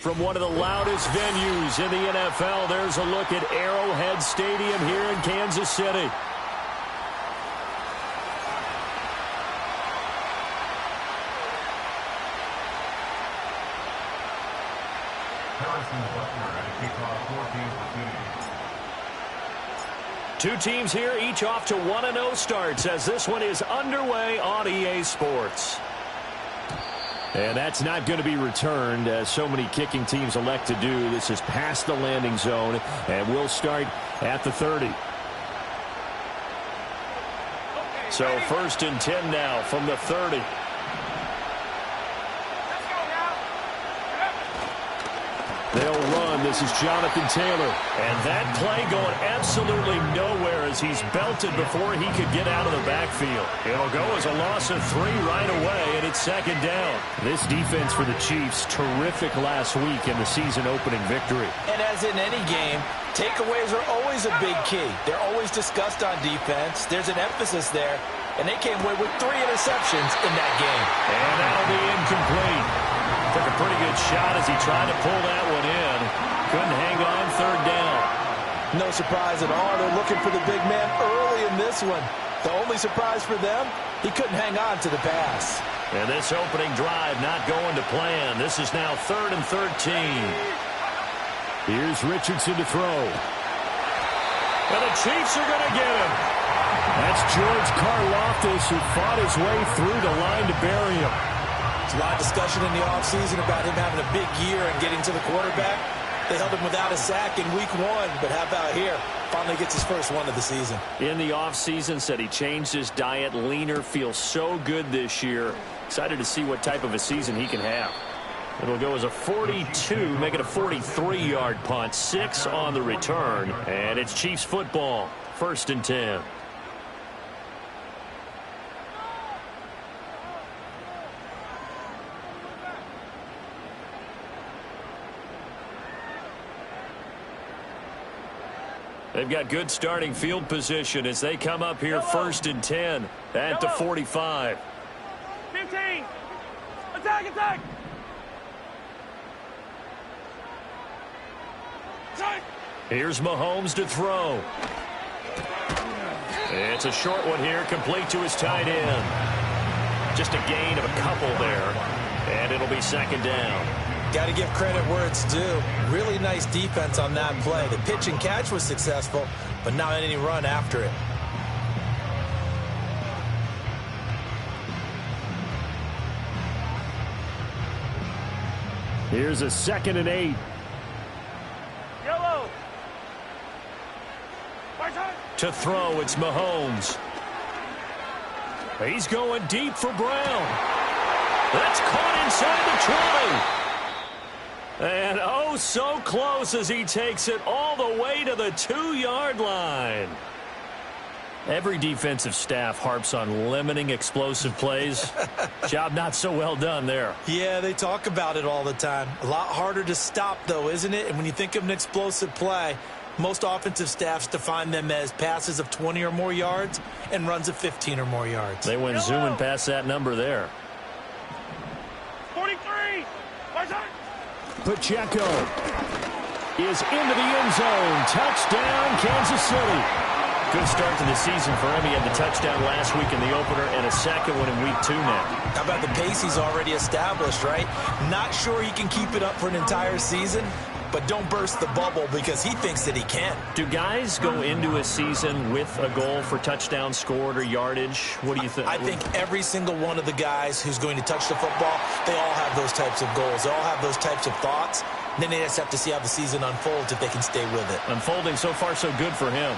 From one of the loudest venues in the NFL, there's a look at Arrowhead Stadium here in Kansas City. Two teams here, each off to 1-0 starts as this one is underway on EA Sports. And that's not going to be returned, as so many kicking teams elect to do. This is past the landing zone, and we'll start at the 30. So 1st and 10 now from the 30. They'll run. This is Jonathan Taylor. And that play going absolutely nowhere as he's belted before he could get out of the backfield. It'll go as a loss of 3 right away, and it's 2nd down. This defense for the Chiefs, terrific last week in the season-opening victory. And as in any game, takeaways are always a big key. They're always discussed on defense. There's an emphasis there, and they came away with 3 interceptions in that game. And that'll be incomplete. Took a pretty good shot as he tried to pull that one in. Couldn't hang on 3rd down. No surprise at all. They're looking for the big man early in this one. The only surprise for them, he couldn't hang on to the pass. And this opening drive not going to plan. This is now 3rd and 13. Here's Richardson to throw. And the Chiefs are going to get him. That's George Karlaftis, who fought his way through the line to bury him. There's a lot of discussion in the offseason about him having a big year and getting to the quarterback. They held him without a sack in week 1, but how about here? Finally gets his first one of the season. In the offseason, said he changed his diet, leaner, feels so good this year. Excited to see what type of a season he can have. It'll go as a 42, make it a 43-yard punt, 6 on the return, and it's Chiefs football, 1st and 10. They've got good starting field position as they come up here 1st and 10 at the 45. 15. Attack, attack. Here's Mahomes to throw. It's a short one here, complete to his tight end. Just a gain of a couple there, and it'll be 2nd down. Got to give credit where it's due. Really nice defense on that play. The pitch and catch was successful, but not any run after it. Here's a 2nd and 8. Yellow. To throw, it's Mahomes. He's going deep for Brown. That's caught inside the 20. And oh, so close as he takes it all the way to the 2-yard line. Every defensive staff harps on limiting explosive plays. Job not so well done there. Yeah, they talk about it all the time. A lot harder to stop, though, isn't it? And when you think of an explosive play, most offensive staffs define them as passes of 20 or more yards and runs of 15 or more yards. They went zooming past that number there. 43. Pacheco is into the end zone. Touchdown, Kansas City. Good start to the season for him. He had the touchdown last week in the opener and a second one in week 2 now. How about the pace he's already established, right? Not sure he can keep it up for an entire season, but don't burst the bubble because he thinks that he can. Do guys go into a season with a goal for touchdown scored or yardage? What do you think? I think every single one of the guys who's going to touch the football, they all have those types of goals. They all have those types of thoughts. Then they just have to see how the season unfolds if they can stay with it. Unfolding so far so good for him.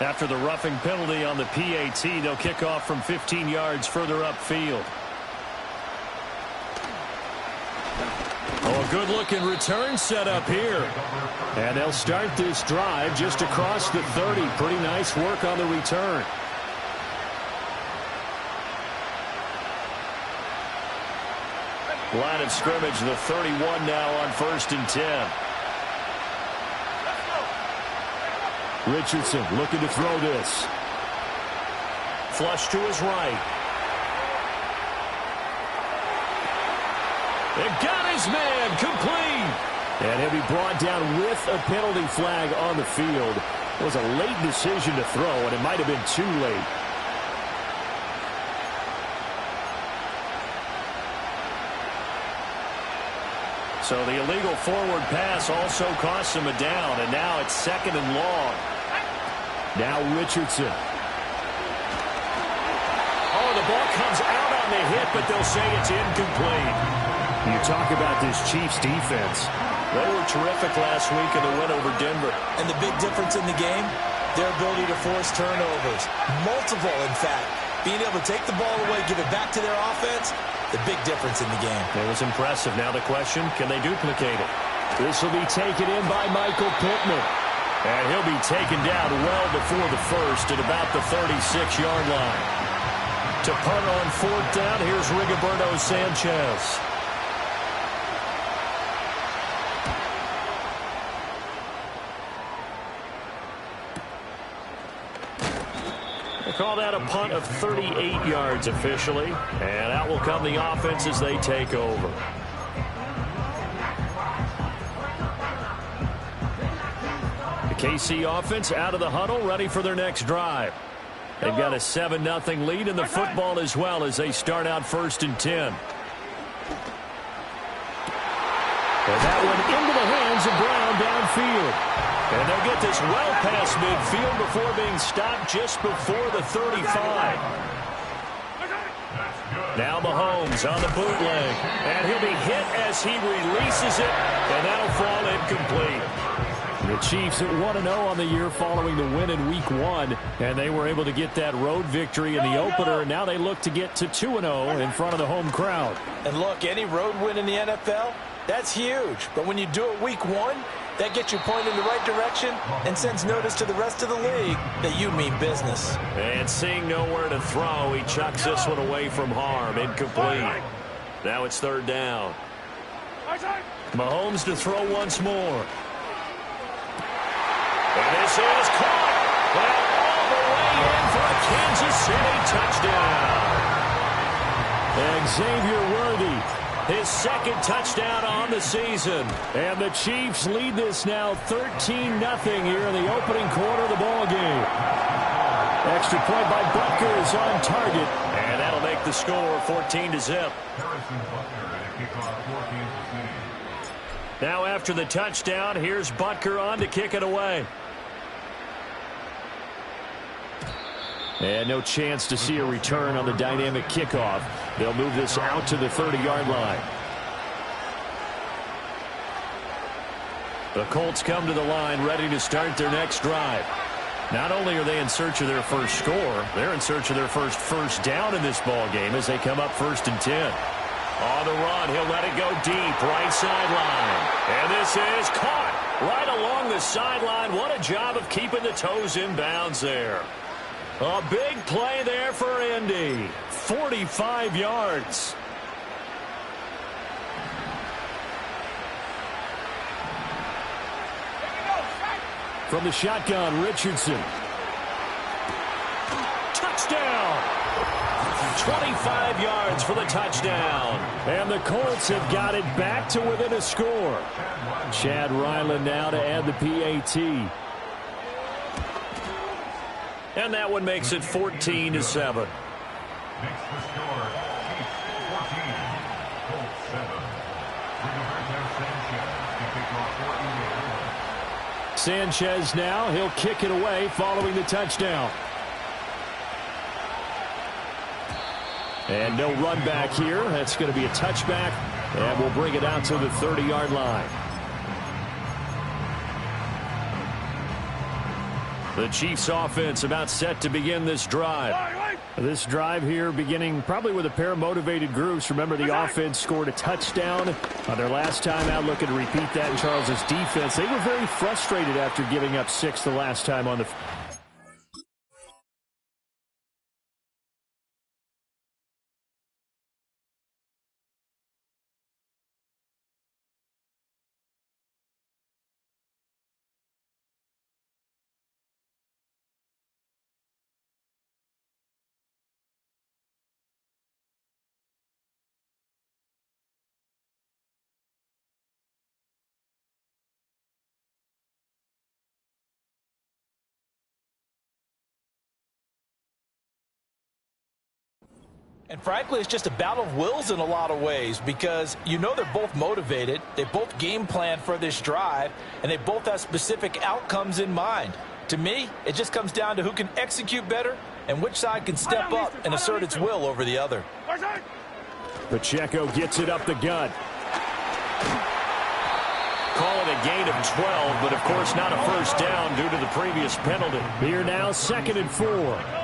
After the roughing penalty on the PAT, they'll kick off from 15 yards further upfield. Oh, a good-looking return set up here. And they'll start this drive just across the 30. Pretty nice work on the return. Line of scrimmage, the 31 now on 1st and 10. Richardson looking to throw this. Flush to his right. It got his man complete. And he'll be brought down with a penalty flag on the field. It was a late decision to throw, and it might have been too late. So the illegal forward pass also costs him a down, and now it's 2nd and long. Now Richardson. Oh, the ball comes out on the hit, but they'll say it's incomplete. You talk about this Chiefs defense. They were terrific last week in the win over Denver. And the big difference in the game, their ability to force turnovers. Multiple, in fact. Being able to take the ball away, give it back to their offense, the big difference in the game. It was impressive. Now the question, can they duplicate it? This will be taken in by Michael Pittman. And he'll be taken down well before the first at about the 36-yard line. To punt on 4th down, here's Rigoberto Sanchez. They call that a punt of 38 yards officially. And out will come the offense as they take over. The KC offense out of the huddle, ready for their next drive. They've got a 7-0 lead in the football as well as they start out 1st and 10. And that one into the hands of Brown downfield. And they'll get this well past midfield before being stopped just before the 35. Now Mahomes on the bootleg. And he'll be hit as he releases it. And that'll fall incomplete. The Chiefs at 1-0 on the year following the win in Week 1. And they were able to get that road victory in the opener. And now they look to get to 2-0 in front of the home crowd. And look, any road win in the NFL, that's huge. But when you do it Week 1, that gets you pointed in the right direction and sends notice to the rest of the league that you mean business. And seeing nowhere to throw, he chucks this one away from harm. Incomplete. Now it's 3rd down. Mahomes to throw once more. And this is caught. Well, all the way in for a Kansas City touchdown. And Xavier Worthy, his 2nd touchdown on the season. And the Chiefs lead this now 13-0 here in the opening quarter of the ball game. Extra point by Butker is on target. And that'll make the score 14-0. Now after the touchdown, here's Butker on to kick it away. And no chance to see a return on the dynamic kickoff. They'll move this out to the 30-yard line. The Colts come to the line ready to start their next drive. Not only are they in search of their first score, they're in search of their first down in this ball game as they come up 1st and 10. On the run, he'll let it go deep, right sideline. And this is caught right along the sideline. What a job of keeping the toes in bounds there. A big play there for Indy. 45 yards. From the shotgun, Richardson. Touchdown. 25 yards for the touchdown. And the Colts have got it back to within a score. Chad Ryland now to add the PAT. And that one makes it 14-7. Sanchez now, he'll kick it away following the touchdown. And no run back here. That's going to be a touchback, and we'll bring it out to the 30-yard line. The Chiefs offense about set to begin this drive. This drive here beginning probably with a pair of motivated groups. Remember, the offense scored a touchdown on their last time out, looking to repeat that in Charles's defense. They were very frustrated after giving up 6 the last time on the And frankly, it's just a battle of wills in a lot of ways because you know they're both motivated, they both game plan for this drive, and they both have specific outcomes in mind. To me, it just comes down to who can execute better and which side can step up and assert its will over the other. Pacheco gets it up the gut. Call it a gain of 12, but of course not a first down due to the previous penalty. Here now, 2nd and 4.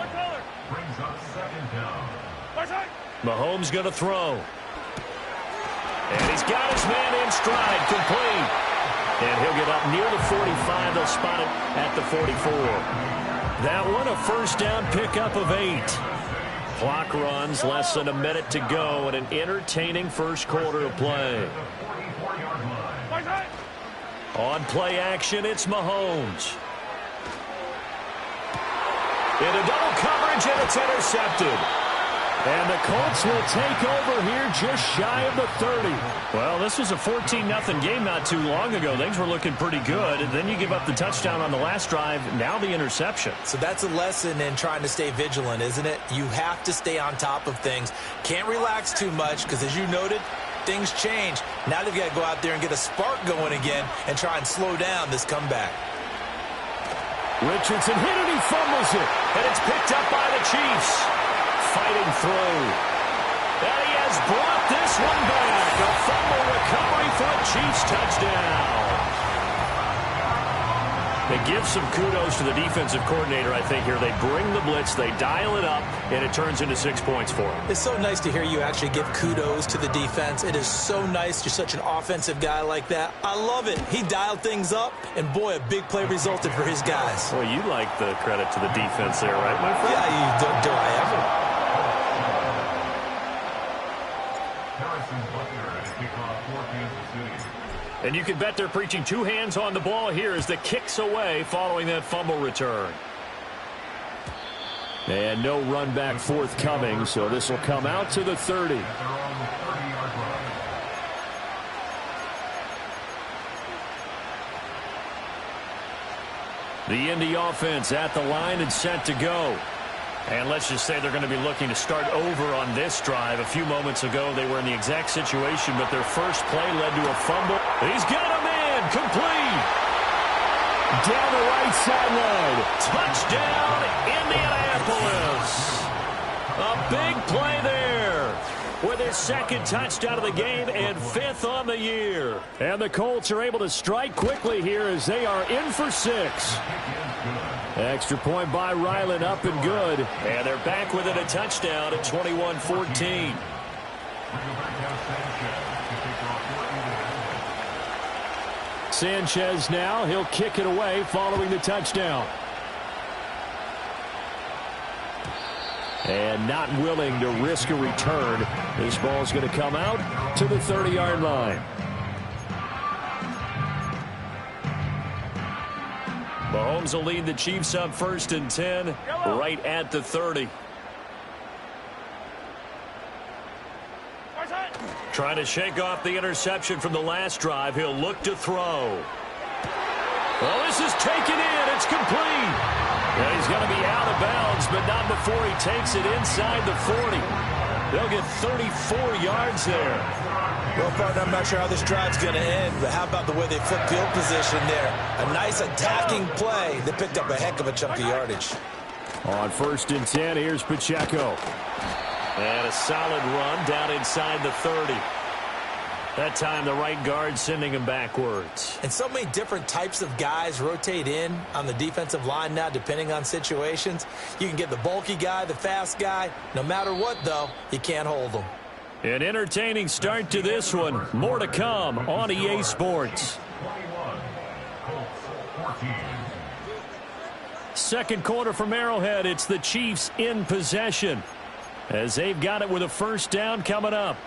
Mahomes going to throw. And he's got his man in stride, complete. And he'll get up near the 45. They'll spot it at the 44. That one a first down pickup of 8. Clock runs, less than a minute to go, and an entertaining first quarter of play. On play action, it's Mahomes. Into double coverage, and it's intercepted. And the Colts will take over here just shy of the 30. Well, this was a 14-0 game not too long ago. Things were looking pretty good. And then you give up the touchdown on the last drive. Now the interception. So that's a lesson in trying to stay vigilant, isn't it? You have to stay on top of things. Can't relax too much because, as you noted, things change. Now they've got to go out there and get a spark going again and try and slow down this comeback. Richardson hit it, he fumbles it. And it's picked up by the Chiefs. Fighting through. And he has brought this one back. A fumble recovery for a Chiefs touchdown. They give some kudos to the defensive coordinator, I think, here. They bring the blitz, they dial it up, and it turns into 6 points for them. It's so nice to hear you actually give kudos to the defense. It is so nice. You're such an offensive guy like that. I love it. He dialed things up, and boy, a big play resulted for his guys. Well, you like the credit to the defense there, right, my friend? Yeah, do I ever? And you can bet they're preaching 2 hands on the ball here as the kick's away following that fumble return. And no run back forthcoming, so this will come out to the 30. The Indy offense at the line and set to go. And let's just say they're going to be looking to start over on this drive. A few moments ago, they were in the exact situation, but their first play led to a fumble. He's got a man, complete. Down the right sideline. Touchdown, Indianapolis. A big play there with his 2nd touchdown of the game and 5th on the year. And the Colts are able to strike quickly here as they are in for 6. Extra point by Ryland, up and good. And they're back within a touchdown at 21-14. Sanchez now, he'll kick it away following the touchdown. And not willing to risk a return. This ball's going to come out to the 30-yard line. Mahomes will lead the Chiefs up 1st and 10 right at the 30. Trying to shake off the interception from the last drive. He'll look to throw. Well, this is taken in. It's complete. Yeah, he's going to be out of bounds, but not before he takes it inside the 40. They'll get 34 yards there. Well, partner, I'm not sure how this drive's going to end, but how about the way they flipped field position there? A nice attacking play. They picked up a heck of a chunk of yardage. On 1st and 10, here's Pacheco. And a solid run down inside the 30. That time the right guard sending him backwards. And so many different types of guys rotate in on the defensive line now depending on situations. You can get the bulky guy, the fast guy. No matter what, though, you can't hold them. An entertaining start to this one. More to come on EA Sports. 2nd quarter from Arrowhead. It's the Chiefs in possession as they've got it with a first down coming up.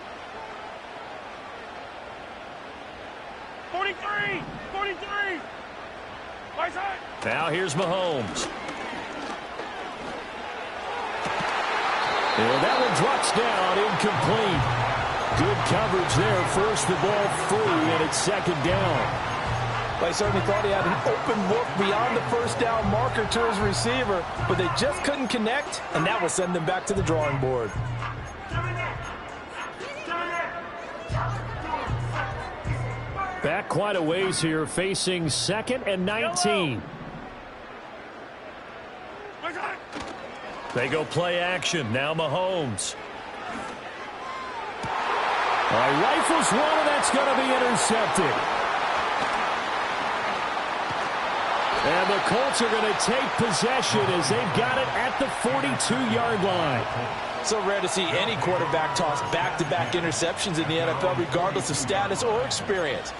43! 43! Right side! Now here's Mahomes. And that one drops down, incomplete. Good coverage there, forced the ball free, and it's 2nd down. I certainly thought he had an open look beyond the first down marker to his receiver, but they just couldn't connect, and that will send them back to the drawing board. Back quite a ways here, facing 2nd and 19. They go play action. Now Mahomes. Rifles one, and that's going to be intercepted. And the Colts are going to take possession as they've got it at the 42-yard line. So rare to see any quarterback toss back-to-back interceptions in the NFL, regardless of status or experience.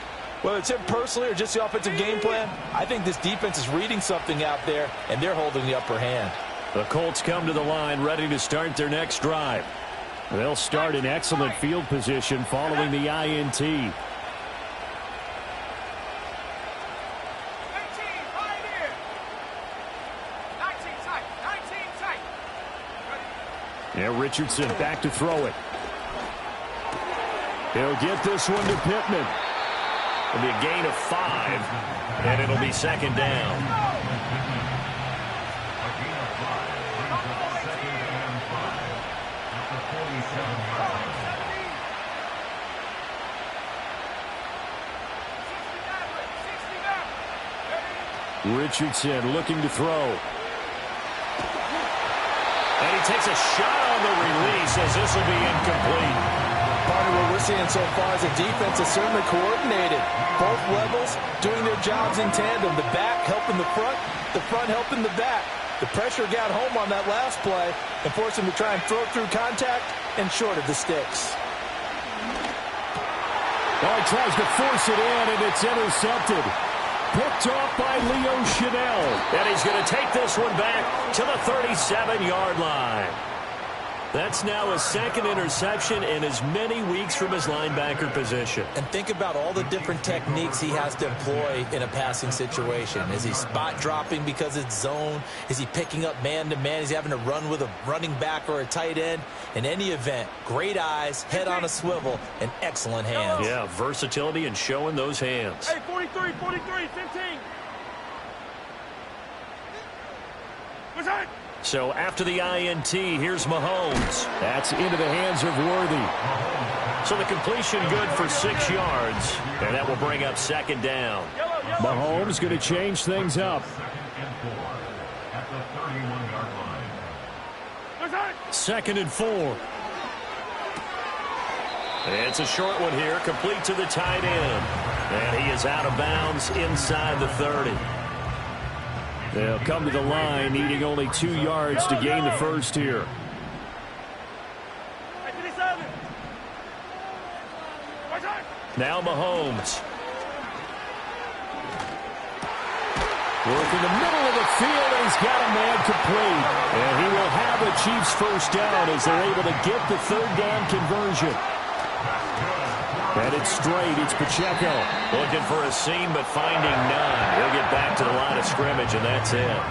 Whether it's him personally or just the offensive game plan, I think this defense is reading something out there, and they're holding the upper hand. The Colts come to the line ready to start their next drive. They'll start in excellent field position following the INT. Yeah, Richardson back to throw it. He'll get this one to Pittman. It'll be a gain of 5, and it'll be 2nd down. Richardson looking to throw. And he takes a shot on the release as this will be incomplete. Part of what we're seeing so far is the defense is certainly coordinated. Both levels doing their jobs in tandem. The back helping the front helping the back. The pressure got home on that last play and forced him to try and throw through contact and short of the sticks. Oh, he tries to force it in, and it's intercepted. Picked off by Leo Chanel. And he's going to take this one back to the 37-yard line. That's now his 2nd interception in as many weeks from his linebacker position. And think about all the different techniques he has to employ in a passing situation. Is he spot dropping because it's zone? Is he picking up man-to-man? Is he having to run with a running back or a tight end? In any event, great eyes, head on a swivel, and excellent hands. Yeah, versatility and showing those hands. Hey, 43, 15. What's that? So after the INT, here's Mahomes. That's into the hands of Worthy. So the completion good for 6 yards, and that will bring up 2nd down. Mahomes going to change things up. 2nd and 4. It's a short one here, complete to the tight end. And he is out of bounds inside the 30. They'll come to the line, needing only 2 yards to gain the first here. Now Mahomes. Work in the middle of the field, and he's got a man complete. And he will have the Chiefs first down as they're able to get the 3rd down conversion. And it's straight. It's Pacheco. Looking for a seam, but finding none. He'll get back to the line of scrimmage, and that's it.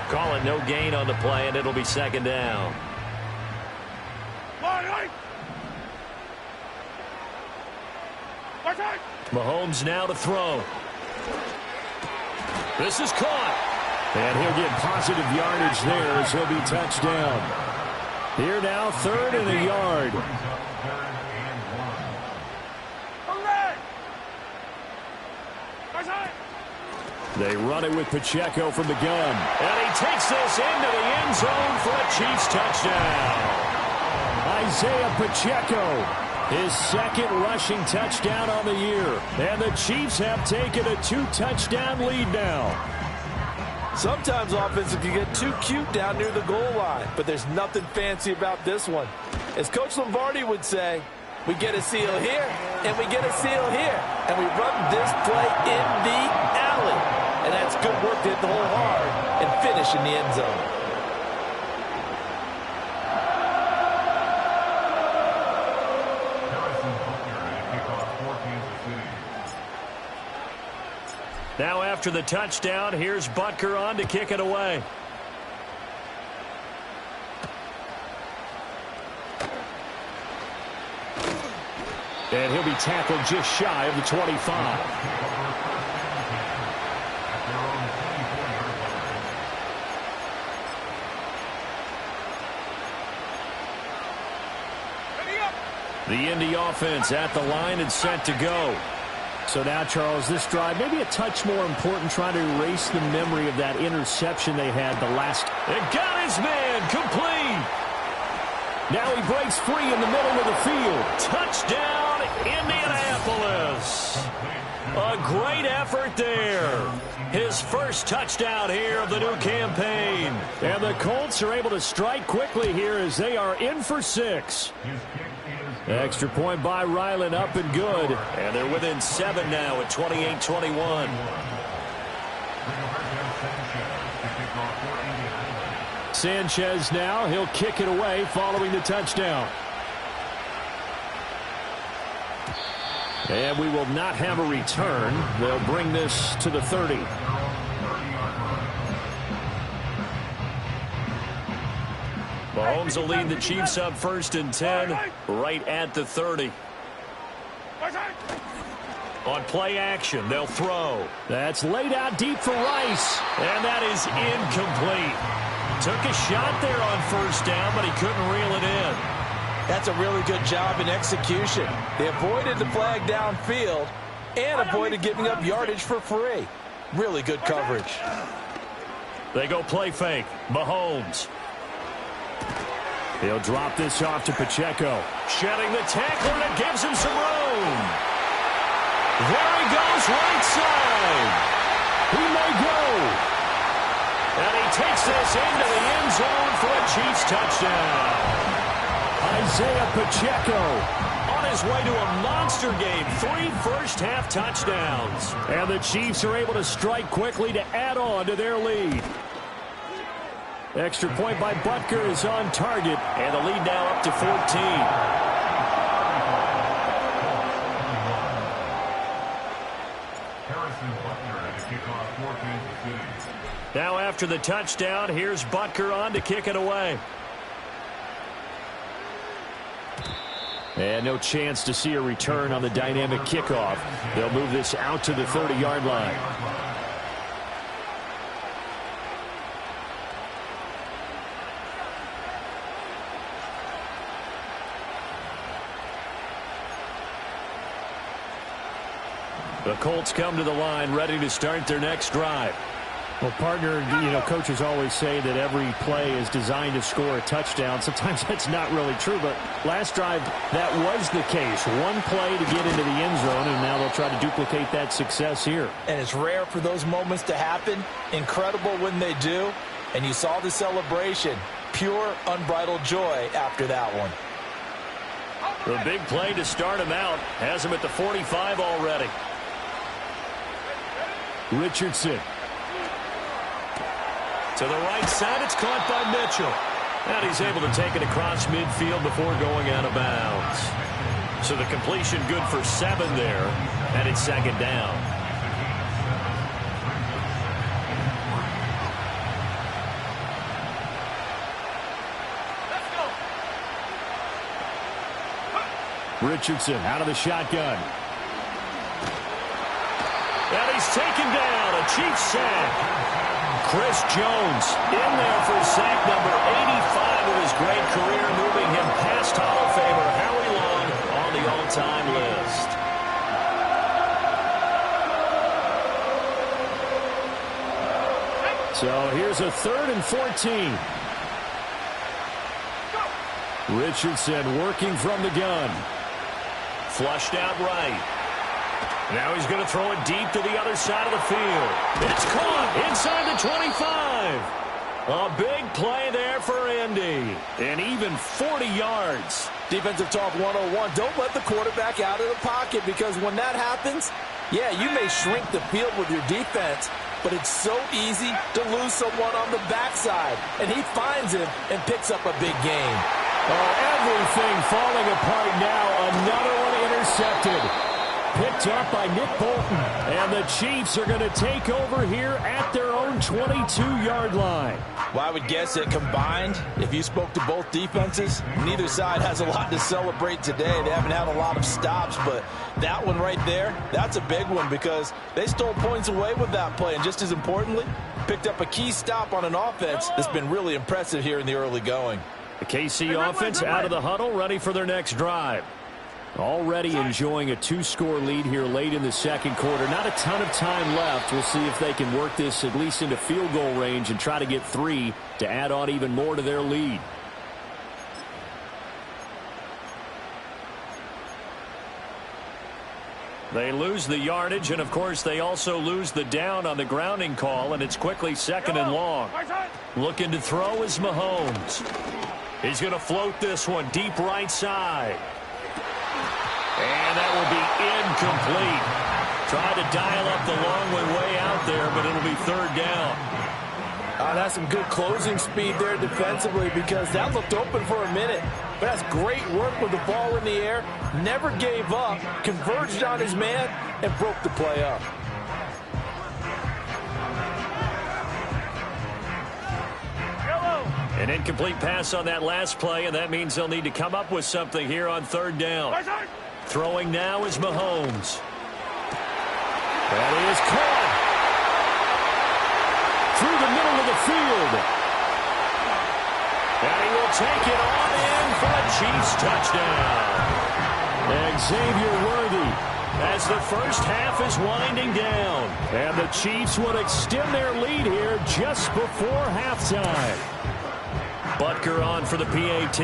Call it no gain on the play, and it'll be 2nd down. Mahomes now to throw. This is caught. And he'll get positive yardage there as he'll be touched down. Here now, 3rd and a yard. They run it with Pacheco from the gun. And he takes this into the end zone for a Chiefs touchdown. Isaiah Pacheco, his 2nd rushing touchdown on the year. And the Chiefs have taken a 2-touchdown lead now. Sometimes offenses can get too cute down near the goal line, but there's nothing fancy about this one. As Coach Lombardi would say, we get a seal here, and we get a seal here, and we run this play in the alley. And that's good work to hit the hole hard and finish in the end zone. Now after the touchdown, here's Butker on to kick it away. And he'll be tackled just shy of the 25. The Indy offense at the line and set to go. So now, Charles, this drive maybe a touch more important, trying to erase the memory of that interception they had the last. It got his man complete. Now he breaks free in the middle of the field. Touchdown, Indianapolis. A great effort there. His first touchdown here of the new campaign. And the Colts are able to strike quickly here as they are in for 6. Extra point by Ryland, up and good. And they're within 7 now at 28-21. Sanchez now, he'll kick it away following the touchdown. And we will not have a return. They'll bring this to the 30. Mahomes will lead the Chiefs up 1st and 10, right at the 30. On play action, they'll throw. That's laid out deep for Rice. And that is incomplete. Took a shot there on 1st down, but he couldn't reel it in. That's a really good job in execution. They avoided the flag downfield and avoided giving up yardage for free. Really good coverage. They go play fake. Mahomes. He'll drop this off to Pacheco. Shedding the tackler, and it gives him some room. There he goes, right side. He may go. And he takes this into the end zone for a Chiefs touchdown. Isaiah Pacheco on his way to a monster game. 3 first-half touchdowns. And the Chiefs are able to strike quickly to add on to their lead. Extra point by Butker is on target. And the lead now up to 14. Now after the touchdown, here's Butker on to kick it away. And no chance to see a return on the dynamic kickoff. They'll move this out to the 30-yard line. The Colts come to the line ready to start their next drive. Well, partner, coaches always say that every play is designed to score a touchdown. Sometimes that's not really true, but last drive, that was the case. One play to get into the end zone, and now they'll try to duplicate that success here. And it's rare for those moments to happen. Incredible when they do. And you saw the celebration. Pure, unbridled joy after that one. The big play to start him out has him at the 45 already. Richardson. To the right side, it's caught by Mitchell. And he's able to take it across midfield before going out of bounds. So the completion good for 7 there, and it's 2nd down. Richardson out of the shotgun. And he's taken down, a Chiefs sack. Chris Jones in there for sack number 85 of his great career, moving him past Hall of Famer Howie Long on the all-time list. So here's a 3rd and 14. Richardson working from the gun. Flushed out right. Now he's going to throw it deep to the other side of the field. It's caught inside the 25. A big play there for Indy. And even 40 yards. Defensive talk 101. Don't let the quarterback out of the pocket, because when that happens, yeah, you may shrink the field with your defense, but it's so easy to lose someone on the backside. And he finds him and picks up a big gain. Oh, everything falling apart now. Another one intercepted. Picked up by Nick Bolton. And the Chiefs are going to take over here at their own 22-yard line. Well, I would guess that combined, if you spoke to both defenses, neither side has a lot to celebrate today. They haven't had a lot of stops, but that one right there, that's a big one, because they stole points away with that play. And just as importantly, picked up a key stop on an offense that's been really impressive here in the early going. The KC offense out of the huddle, ready for their next drive. Already enjoying a 2-score lead here late in the second quarter. Not a ton of time left. We'll see if they can work this at least into field goal range and try to get 3 to add on even more to their lead. They lose the yardage, and of course they also lose the down on the grounding call, and it's quickly 2nd and long. Looking to throw is Mahomes. He's going to float this one deep right side. And that will be incomplete. Tried to dial up the long way out there, but it'll be 3rd down. That's some good closing speed there defensively, because that looked open for a minute. But that's great work with the ball in the air. Never gave up, converged on his man, and broke the play up. An incomplete pass on that last play, and that means they'll need to come up with something here on 3rd down. Throwing now is Mahomes. That is caught. Through the middle of the field. And he will take it on in for a Chiefs touchdown. Xavier Worthy as the first half is winding down. And the Chiefs will extend their lead here just before halftime. Butker on for the PAT.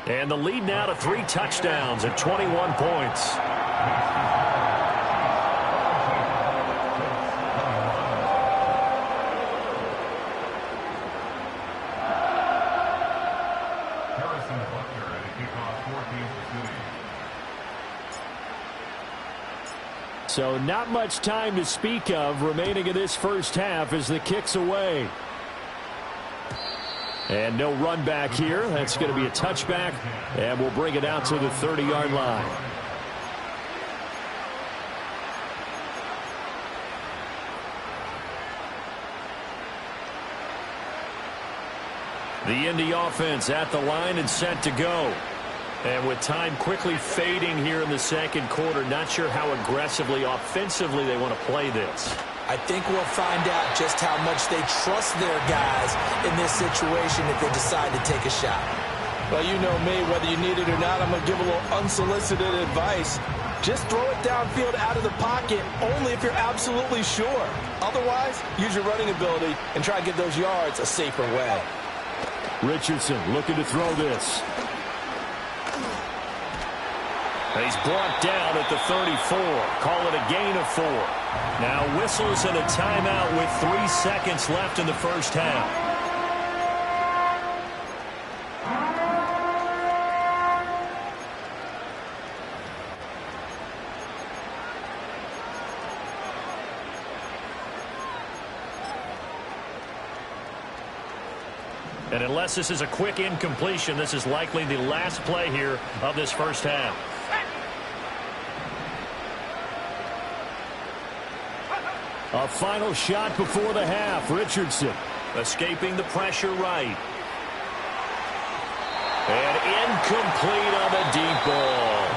And the lead now to 3 touchdowns at 21 points. So not much time to speak of remaining in this first half as the kick's away. And no run back here. That's going to be a touchback, and we'll bring it out to the 30-yard line. The Indy offense at the line and set to go. And with time quickly fading here in the second quarter, not sure how aggressively, offensively they want to play this. I think we'll find out just how much they trust their guys in this situation if they decide to take a shot. Well, you know me, whether you need it or not, I'm going to give a little unsolicited advice. Just throw it downfield out of the pocket only if you're absolutely sure. Otherwise, use your running ability and try to get those yards a safer way. Richardson looking to throw this. He's brought down at the 34. Call it a gain of 4. Now whistles and a timeout with 3 seconds left in the first half. And unless this is a quick incompletion, this is likely the last play here of this first half. A final shot before the half. Richardson escaping the pressure right. And incomplete on the deep ball.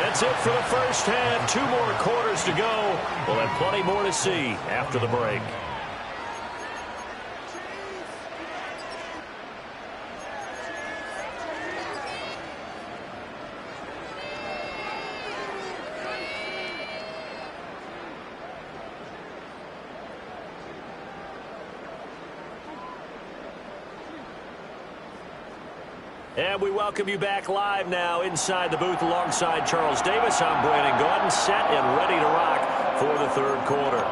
That's it for the first half. 2 more quarters to go. We'll have plenty more to see after the break. And we welcome you back live now inside the booth alongside Charles Davis. I'm Brandon Gaudin, set and ready to rock for the third quarter.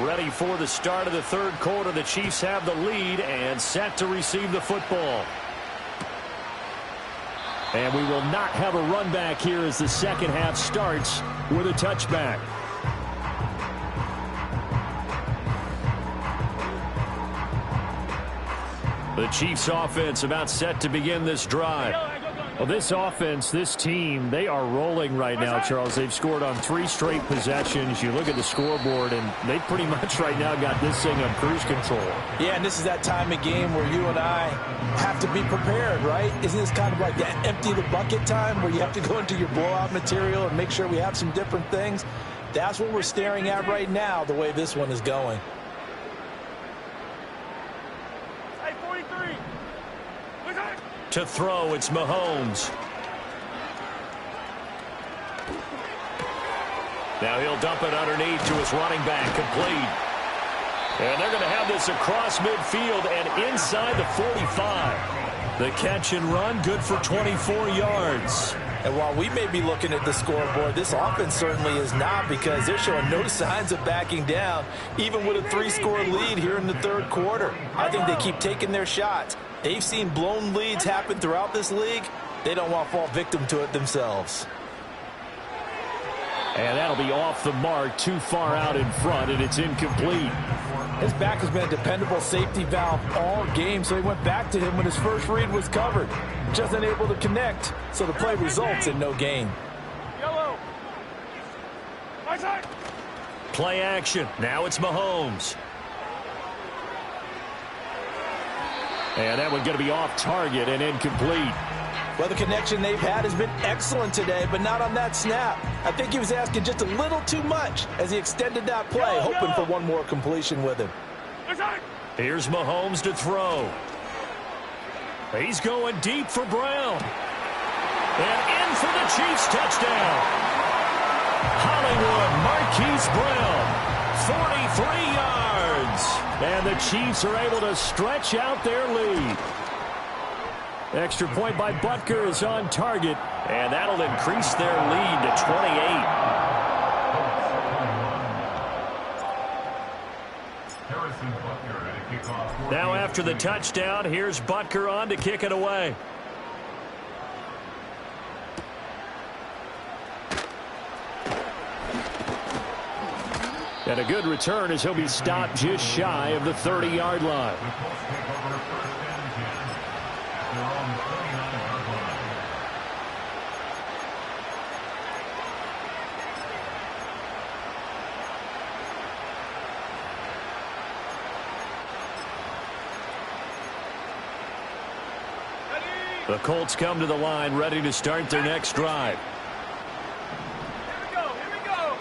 Ready for the start of the third quarter. The Chiefs have the lead and set to receive the football. And we will not have a run back here as the second half starts with a touchback. The Chiefs offense about set to begin this drive. Well, this offense, this team, they are rolling right now, Charles. They've scored on 3 straight possessions. You look at the scoreboard, and they pretty much right now got this thing on cruise control. Yeah, and this is that time of game where you and I have to be prepared, right? Isn't this kind of like that empty the bucket time where you have to go into your blowout material and make sure we have some different things? That's what we're staring at right now, the way this one is going. Hey, 43. To throw, it's Mahomes. Now he'll dump it underneath to his running back, complete. And they're going to have this across midfield and inside the 45. The catch and run, good for 24 yards. And while we may be looking at the scoreboard, this offense certainly is not, because they're showing no signs of backing down, even with a 3-score lead here in the third quarter. I think they keep taking their shots. They've seen blown leads happen throughout this league. They don't want to fall victim to it themselves. And that'll be off the mark, too far out in front, and it's incomplete. His back has been a dependable safety valve all game, so he went back to him when his first read was covered. Just unable to connect, so the play results in no gain. Yellow. My side. Play action. Now it's Mahomes. And that one's going to be off target and incomplete. Well, the connection they've had has been excellent today, but not on that snap. I think he was asking just a little too much as he extended that play, hoping for one more completion with him. Here's Mahomes to throw. He's going deep for Brown. And in for the Chiefs touchdown. Hollywood Marquise Brown, 43 yards. And the Chiefs are able to stretch out their lead. Extra point by Butker is on target, and that'll increase their lead to 28. Now after the touchdown, here's Butker on to kick it away. And a good return as he'll be stopped just shy of the 30-yard line. The Colts come to the line, ready to start their next drive. Here we go. Here we go.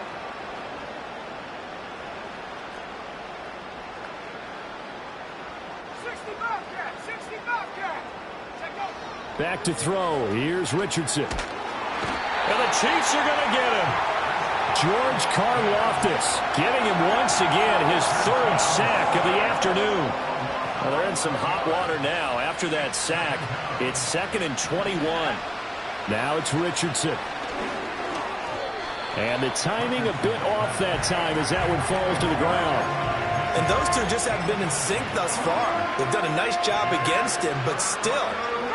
Back to throw. Here's Richardson. And the Chiefs are going to get him. George Karlaftis getting him once again, his 3rd sack of the afternoon. Well, they're in some hot water now. After that sack, it's 2nd and 21. Now it's Richardson. And the timing a bit off that time as that one falls to the ground. And those two just haven't been in sync thus far. They've done a nice job against him, but still,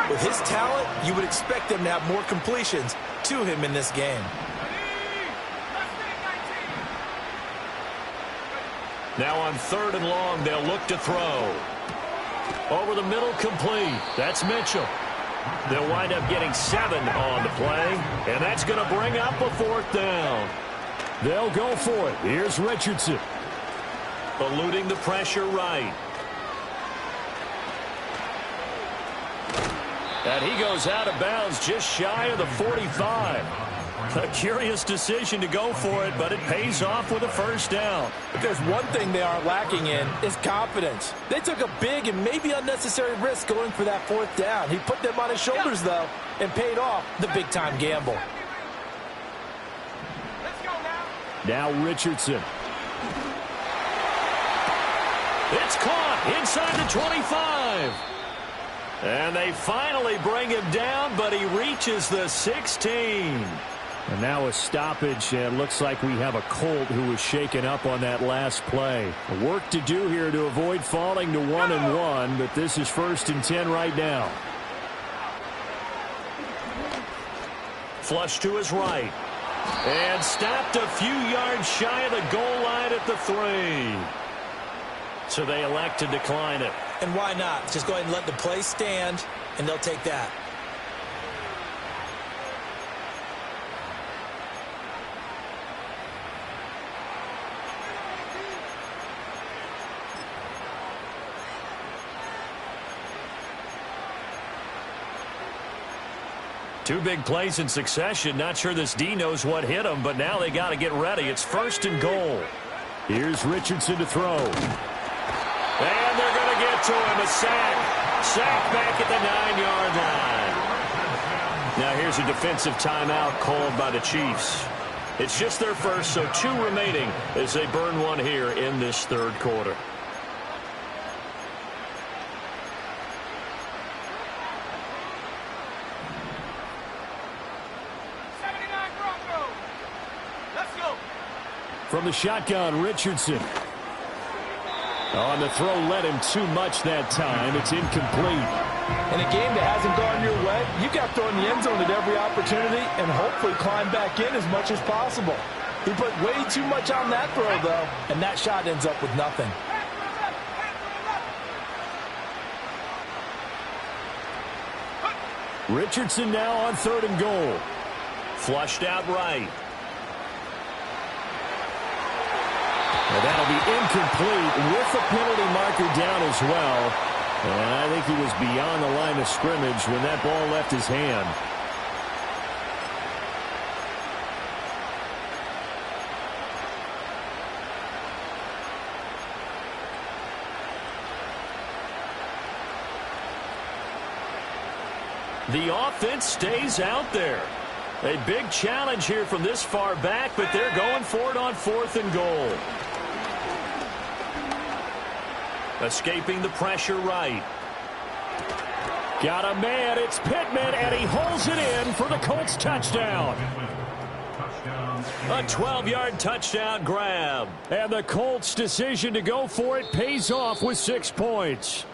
with his talent, you would expect them to have more completions to him in this game. Now on 3rd and long, they'll look to throw. Over the middle, complete. That's Mitchell. They'll wind up getting 7 on the play, and that's going to bring up a 4th down. They'll go for it. Here's Richardson. Eluding the pressure right. And he goes out of bounds just shy of the 45. A curious decision to go for it, but it pays off with a 1st down. If there's one thing they are lacking in, is confidence. They took a big and maybe unnecessary risk going for that 4th down. He put them on his shoulders, though, and paid off the big-time gamble. Let's go now. Now Richardson. It's caught inside the 25. And they finally bring him down, but he reaches the 16. And now a stoppage, and looks like we have a Colt who was shaken up on that last play. Work to do here to avoid falling to 1-1, but this is 1st and 10 right now. Flush to his right. And stopped a few yards shy of the goal line at the 3. So they elect to decline it. And why not? Just go ahead and let the play stand, and they'll take that. Two big plays in succession. Not sure this D knows what hit him, but now they got to get ready. It's 1st and goal. Here's Richardson to throw. And they're going to get to him. A sack. Sack back at the 9-yard line. Now here's a defensive timeout called by the Chiefs. It's just their first, so 2 remaining as they burn one here in this 3rd quarter. From the shotgun, Richardson. On the throw, led him too much that time. It's incomplete. In a game that hasn't gone your way, you got thrown in the end zone at every opportunity and hopefully climb back in as much as possible. He put way too much on that throw, though, and that shot ends up with nothing. Richardson now on 3rd and goal. Flushed out right. And that'll be incomplete with the penalty marker down as well. And I think he was beyond the line of scrimmage when that ball left his hand. The offense stays out there. A big challenge here from this far back, but they're going for it on 4th and goal. Escaping the pressure right. Got a man. It's Pittman, and he holds it in for the Colts touchdown. A 12-yard touchdown grab. And the Colts' decision to go for it pays off with 6 points.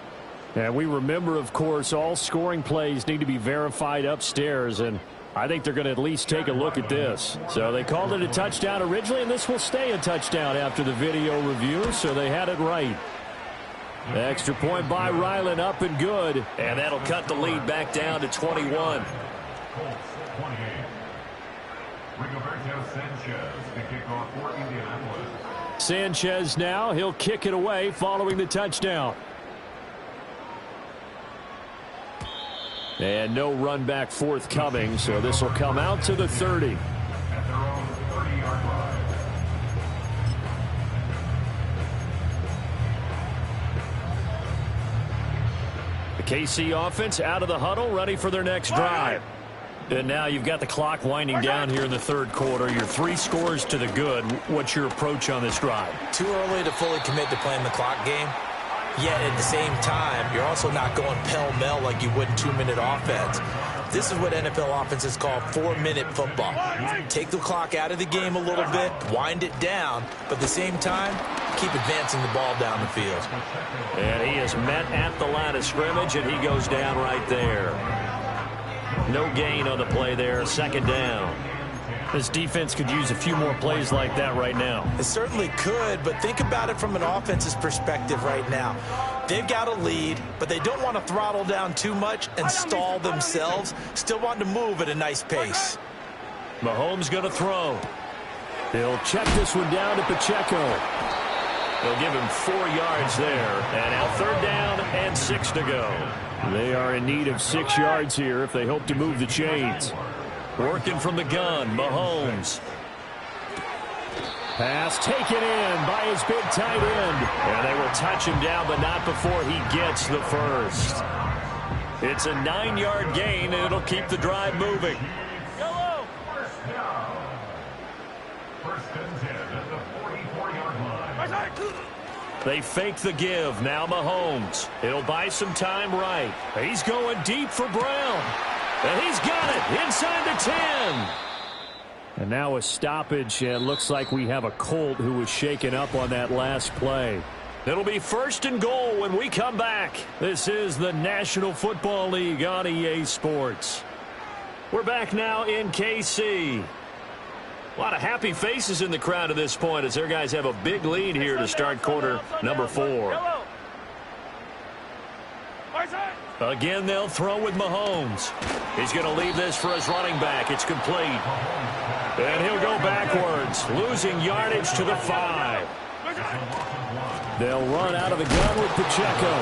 And we remember, of course, all scoring plays need to be verified upstairs, and I think they're going to at least take a look at this. So they called it a touchdown originally, and this will stay a touchdown after the video review, so they had it right. Extra point by Ryland, up and good. And that'll cut the lead back down to 21. Sanchez now, he'll kick it away following the touchdown. And no run back forthcoming, so this will come out to the 30. The KC offense out of the huddle, ready for their next drive. And now you've got the clock winding down here in the 3rd quarter. Your 3 scores to the good. What's your approach on this drive? Too early to fully commit to playing the clock game. Yet at the same time, you're also not going pell-mell like you would in 2-minute offense. This is what NFL offenses call 4-minute football. Take the clock out of the game a little bit, wind it down, but at the same time, keep advancing the ball down the field. And he is met at the line of scrimmage, and he goes down right there. No gain on the play there, 2nd down. This defense could use a few more plays like that right now. It certainly could, but think about it from an offense's perspective right now. They've got a lead, but they don't want to throttle down too much and stall themselves. Still want to move at a nice pace. Mahomes going to throw. They'll check this one down to Pacheco. They'll give him 4 yards there. And now 3rd down and 6 to go. They are in need of 6 yards here if they hope to move the chains. Working from the gun, Mahomes. Pass taken in by his big tight end. And they will touch him down, but not before he gets the first. It's a 9-yard gain, and it'll keep the drive moving. Yellow. They fake the give. Now Mahomes. It'll buy some time right. He's going deep for Brown. And he's got it inside the 10. And now a stoppage, and looks like we have a Colt who was shaken up on that last play. It'll be 1st and goal when we come back. This is the National Football League on EA Sports. We're back now in KC. A lot of happy faces in the crowd at this point as their guys have a big lead here to start quarter number 4. Again, they'll throw with Mahomes. He's going to leave this for his running back. It's complete. And he'll go backwards, losing yardage to the 5. They'll run out of the gun with Pacheco.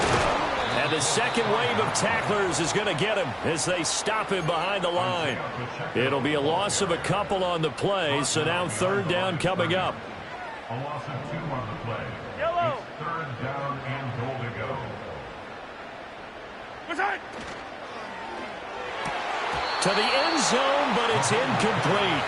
And the second wave of tacklers is going to get him as they stop him behind the line. It'll be a loss of a couple on the play, so now third down coming up. A loss of 2 on the play. Yellow. It's third down and goal to go. Inside. To the end zone, but it's incomplete.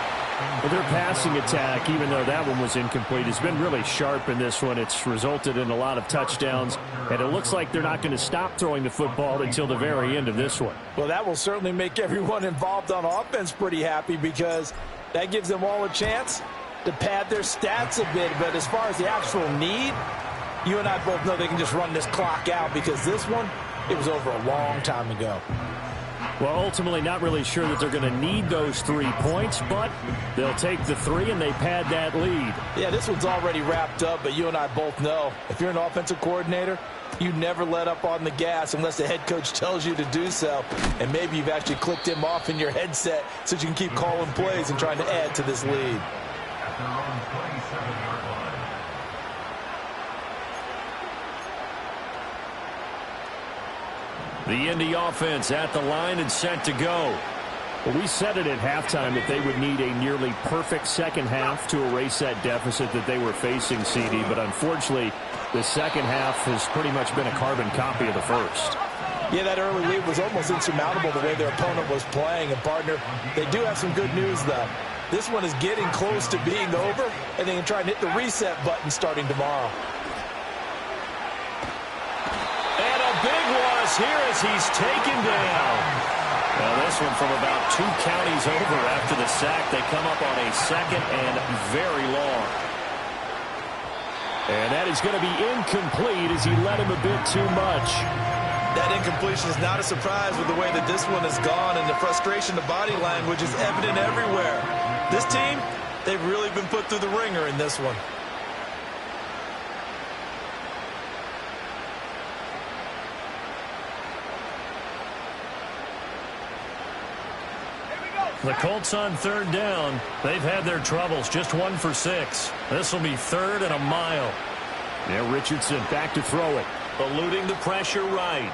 Well, their passing attack, even though that one was incomplete, has been really sharp in this one. It's resulted in a lot of touchdowns, and it looks like they're not going to stop throwing the football until the very end of this one. Well, that will certainly make everyone involved on offense pretty happy because that gives them all a chance to pad their stats a bit. But as far as the actual need, you and I both know they can just run this clock out because this one, it was over a long time ago. Well, ultimately not really sure that they're going to need those 3 points, but they'll take the 3 and they pad that lead. Yeah, this one's already wrapped up, but you and I both know if you're an offensive coordinator, you never let up on the gas unless the head coach tells you to do so. And maybe you've actually clicked him off in your headset so you can keep calling plays and trying to add to this lead. At their own 27-yard line. The Indy offense at the line and set to go. Well, we said it at halftime that they would need a nearly perfect second half to erase that deficit that they were facing, CD. But unfortunately, the second half has pretty much been a carbon copy of the first. Yeah, that early lead was almost insurmountable the way their opponent was playing. And, partner, they do have some good news, though. This one is getting close to being over, and they can try and hit the reset button starting tomorrow. And a big loss here as he's taken down. Well, this one from about 2 counties over after the sack. They come up on a second and very long. And that is going to be incomplete as he let him a bit too much. That incompletion is not a surprise with the way that this one has gone, and the frustration, the body language is evident everywhere. This team, they've really been put through the ringer in this one. The Colts on third down. They've had their troubles. Just 1 for 6. This will be third and a mile. Now Richardson back to throw it. Eluding the pressure right.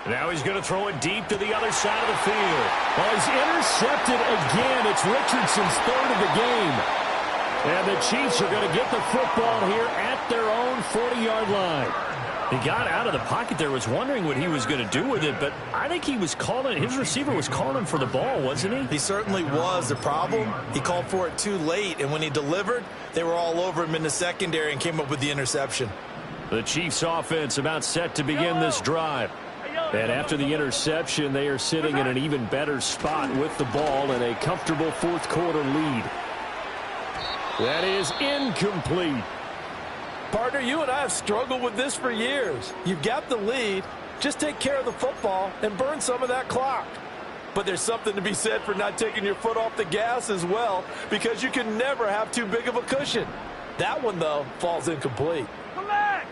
Now he's going to throw it deep to the other side of the field. Well, he's intercepted again. It's Richardson's third of the game. And the Chiefs are going to get the football here at their own 40-yard line. He got out of the pocket there, was wondering what he was going to do with it, but I think he was calling, his receiver was calling for the ball, wasn't he? He certainly was. The problem, he called for it too late, and when he delivered, they were all over him in the secondary and came up with the interception. The Chiefs offense about set to begin this drive. And after the interception, they are sitting in an even better spot with the ball and a comfortable fourth quarter lead. That is incomplete. Partner, you and I have struggled with this for years. You've got the lead. Just take care of the football and burn some of that clock. But there's something to be said for not taking your foot off the gas as well, because you can never have too big of a cushion. That one, though, falls incomplete. Come back.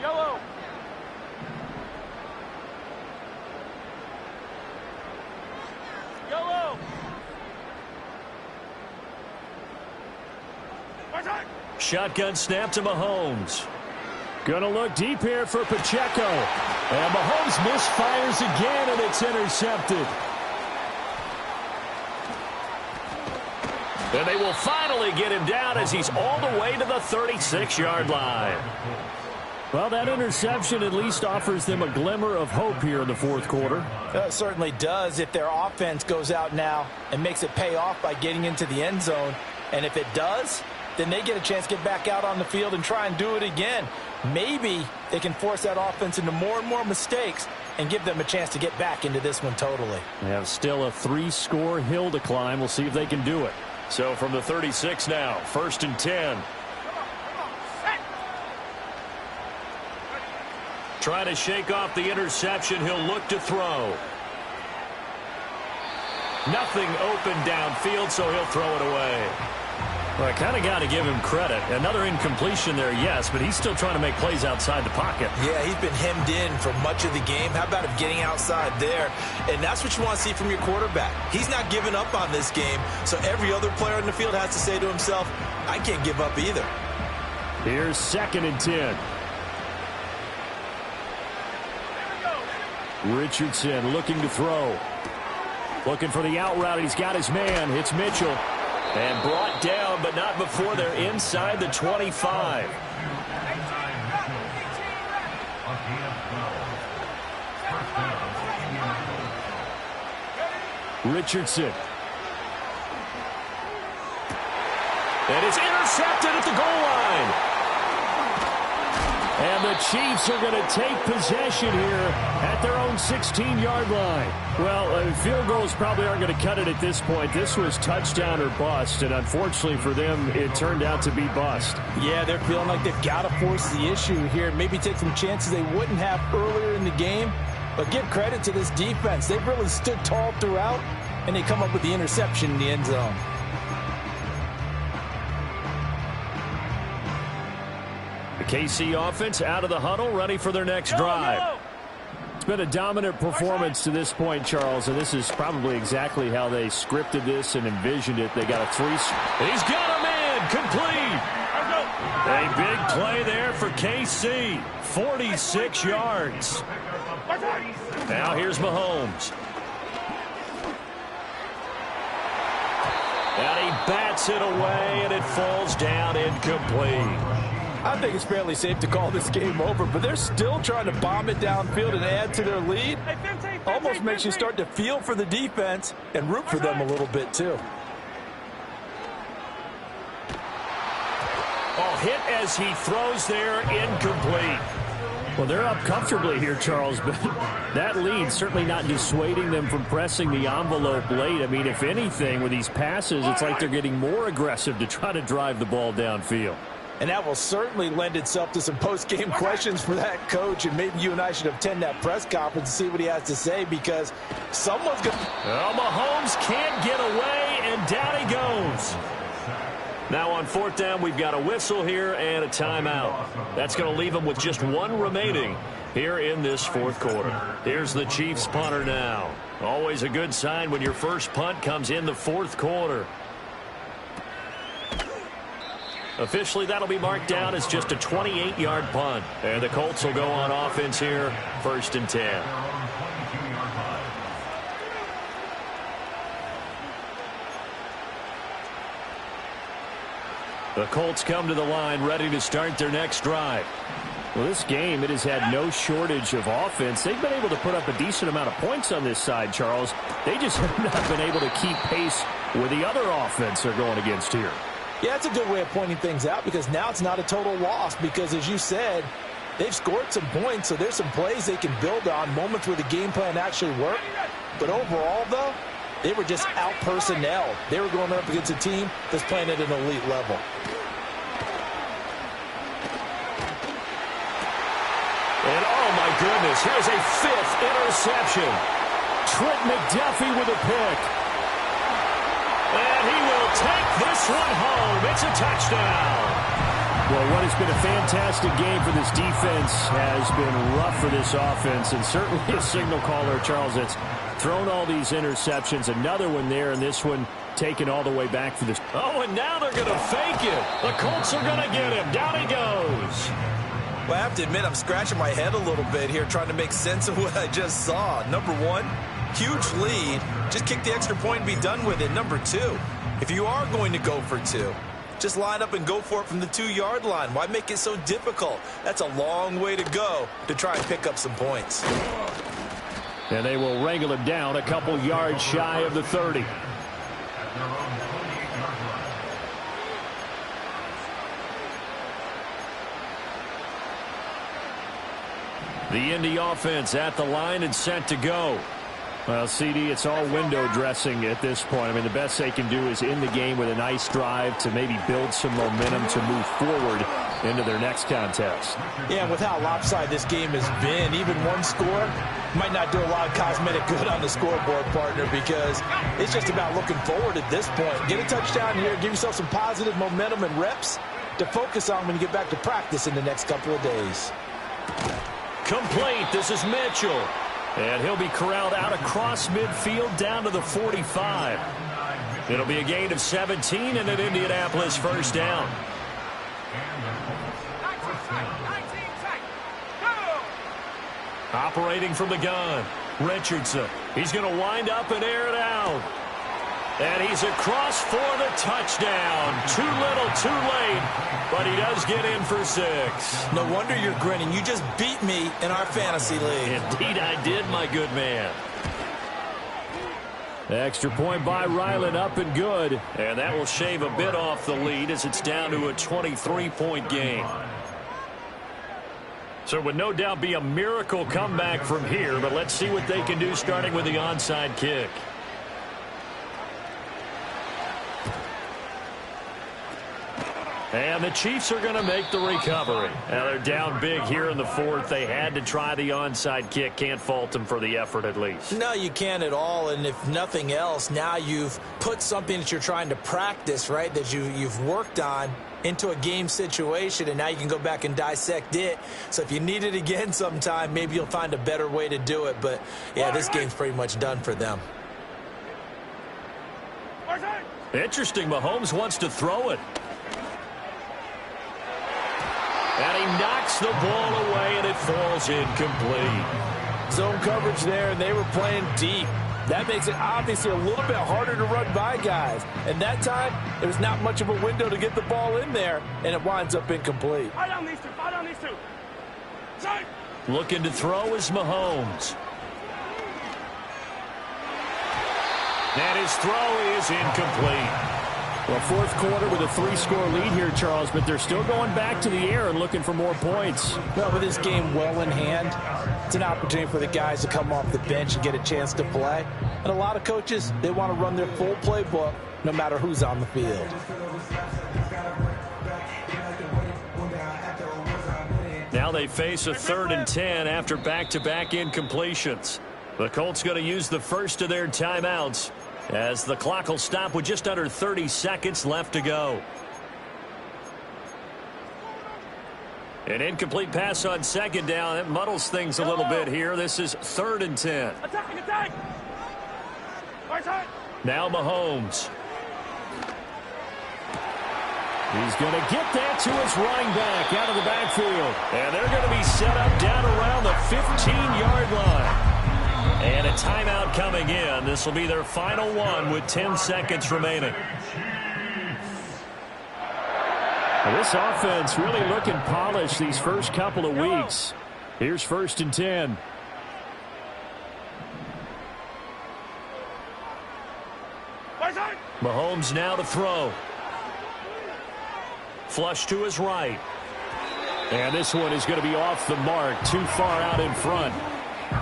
Yellow. Yellow. Right side. Shotgun snap to Mahomes. Gonna look deep here for Pacheco. And Mahomes misfires again, and it's intercepted. And they will finally get him down as he's all the way to the 36-yard line. Well, that interception at least offers them a glimmer of hope here in the fourth quarter. It certainly does if their offense goes out now and makes it pay off by getting into the end zone. And if it does, then they get a chance to get back out on the field and try and do it again. Maybe they can force that offense into more and more mistakes and give them a chance to get back into this one totally. They have still a 3-score hill to climb. We'll see if they can do it. So from the 36 now, 1st and 10. Trying to shake off the interception. He'll look to throw. Nothing open downfield, so he'll throw it away. Well, I kind of got to give him credit. Another incompletion there, yes, but he's still trying to make plays outside the pocket. Yeah, he's been hemmed in for much of the game. How about him getting outside there? And that's what you want to see from your quarterback. He's not giving up on this game, so every other player in the field has to say to himself, I can't give up either. Here's 2nd and 10. Richardson looking to throw. Looking for the out route. He's got his man. It's Mitchell. And brought down, but not before they're inside the 25. Richardson. And it's intercepted at the goal line. And the Chiefs are going to take possession here at their own 16-yard line. Well, field goals probably aren't going to cut it at this point. This was touchdown or bust, and unfortunately for them, it turned out to be bust. Yeah, they're feeling like they've got to force the issue here. Maybe take some chances they wouldn't have earlier in the game. But give credit to this defense. They've really stood tall throughout, and they come up with the interception in the end zone. The KC offense out of the huddle, ready for their next drive. It's been a dominant performance to this point, Charles, and this is probably exactly how they scripted this and envisioned it. They got a three. He's got a man, complete. A big play there for KC, 46 yards. Now here's Mahomes. And he bats it away, and it falls down incomplete. I think it's fairly safe to call this game over, but they're still trying to bomb it downfield and add to their lead. Almost makes you start to feel for the defense and root for them a little bit, too. Oh, hit as he throws there, incomplete. Well, they're up comfortably here, Charles, but that lead certainly not dissuading them from pressing the envelope late. I mean, if anything, with these passes, it's like they're getting more aggressive to try to drive the ball downfield. And that will certainly lend itself to some post-game questions for that coach, and maybe you and I should attend that press conference and see what he has to say, because someone's going to... Well, Mahomes can't get away, and down he goes. Now on fourth down, we've got a whistle here and a timeout. That's going to leave them with just one remaining here in this fourth quarter. Here's the Chiefs punter now. Always a good sign when your first punt comes in the fourth quarter. Officially, that'll be marked down as just a 28-yard punt. And the Colts will go on offense here, 1st and 10. The Colts come to the line ready to start their next drive. Well, this game, it has had no shortage of offense. They've been able to put up a decent amount of points on this side, Charles. They just have not been able to keep pace with the other offense they're going against here. Yeah, it's a good way of pointing things out, because now it's not a total loss, because as you said, they've scored some points, so there's some plays they can build on, moments where the game plan actually worked. But overall, though, they were just out-personnel. They were going up against a team that's playing at an elite level. And oh my goodness, here's a 5th interception. Trent McDuffie with a pick. And he will take this one home. It's a touchdown. Well, what has been a fantastic game for this defense has been rough for this offense, and certainly a signal caller, Charles, that's thrown all these interceptions. Another one there, and this one taken all the way back for this. Oh, and now they're going to fake it. The Colts are going to get him. Down he goes. Well, I have to admit, I'm scratching my head a little bit here trying to make sense of what I just saw. Number one, huge lead. Just kick the extra point and be done with it. Number two, if you are going to go for two, just line up and go for it from the 2-yard line. Why make it so difficult? That's a long way to go to try and pick up some points. And they will wrangle him down a couple yards shy of the 30. The Indy offense at the line and set to go. Well, CD, it's all window dressing at this point. I mean, the best they can do is in the game with a nice drive to maybe build some momentum to move forward into their next contest. Yeah, and with how lopsided this game has been, even one score might not do a lot of cosmetic good on the scoreboard, partner, because it's just about looking forward at this point. Get a touchdown here, give yourself some positive momentum and reps to focus on when you get back to practice in the next couple of days. Complete. This is Mitchell. And he'll be corralled out across midfield down to the 45. It'll be a gain of 17 and an Indianapolis first down. Operating from the gun, Richardson. He's going to wind up and air it out. And he's across for the touchdown. Too little, too late, but he does get in for 6. No wonder you're grinning. You just beat me in our fantasy league. Indeed I did, my good man. Extra point by Ryland, up and good. And that will shave a bit off the lead as it's down to a 23-point game. So it would no doubt be a miracle comeback from here, but let's see what they can do starting with the onside kick. And the Chiefs are going to make the recovery. Now they're down big here in the 4th. They had to try the onside kick. Can't fault them for the effort at least. No, you can't at all. And if nothing else, now you've put something that you're trying to practice, right, that you've worked on into a game situation, and now you can go back and dissect it. So if you need it again sometime, maybe you'll find a better way to do it. But, yeah, this game's pretty much done for them. Interesting. Mahomes wants to throw it. And he knocks the ball away, and it falls incomplete. Zone coverage there, and they were playing deep. That makes it obviously a little bit harder to run by guys. And that time, there was not much of a window to get the ball in there, and it winds up incomplete. Fight on these two. Fight on these two. Side. Looking to throw is Mahomes. And his throw is incomplete. Well, 4th quarter with a 3-score lead here, Charles, but they're still going back to the air and looking for more points. Well, with this game well in hand, it's an opportunity for the guys to come off the bench and get a chance to play. And a lot of coaches, they want to run their full playbook no matter who's on the field. Now they face a 3rd and 10 after back-to-back incompletions. The Colts going to use the first of their timeouts, as the clock will stop with just under 30 seconds left to go. An incomplete pass on 2nd down. That muddles things a little bit here. This is 3rd and 10. Attack, attack. Right side. Now Mahomes. He's going to get that to his running back out of the backfield. And they're going to be set up down around the 15-yard line. And a timeout coming in. This will be their final one with 10 seconds remaining. Well, this offense really looking polished these first couple of weeks. Here's 1st and 10. Mahomes now to throw. Flush to his right. And this one is going to be off the mark, too far out in front.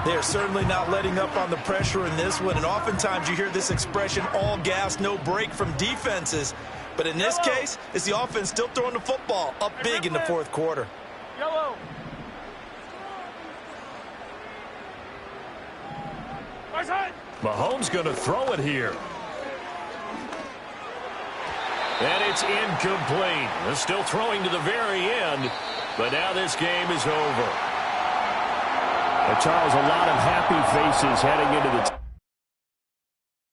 They're certainly not letting up on the pressure in this one, and oftentimes you hear this expression, all gas, no break from defenses. But in this case, it's the offense still throwing the football up big in the 4th quarter. Yellow. Right side. Mahomes going to throw it here. And it's incomplete. They're still throwing to the very end, but now this game is over. Charles, a lot of happy faces heading into the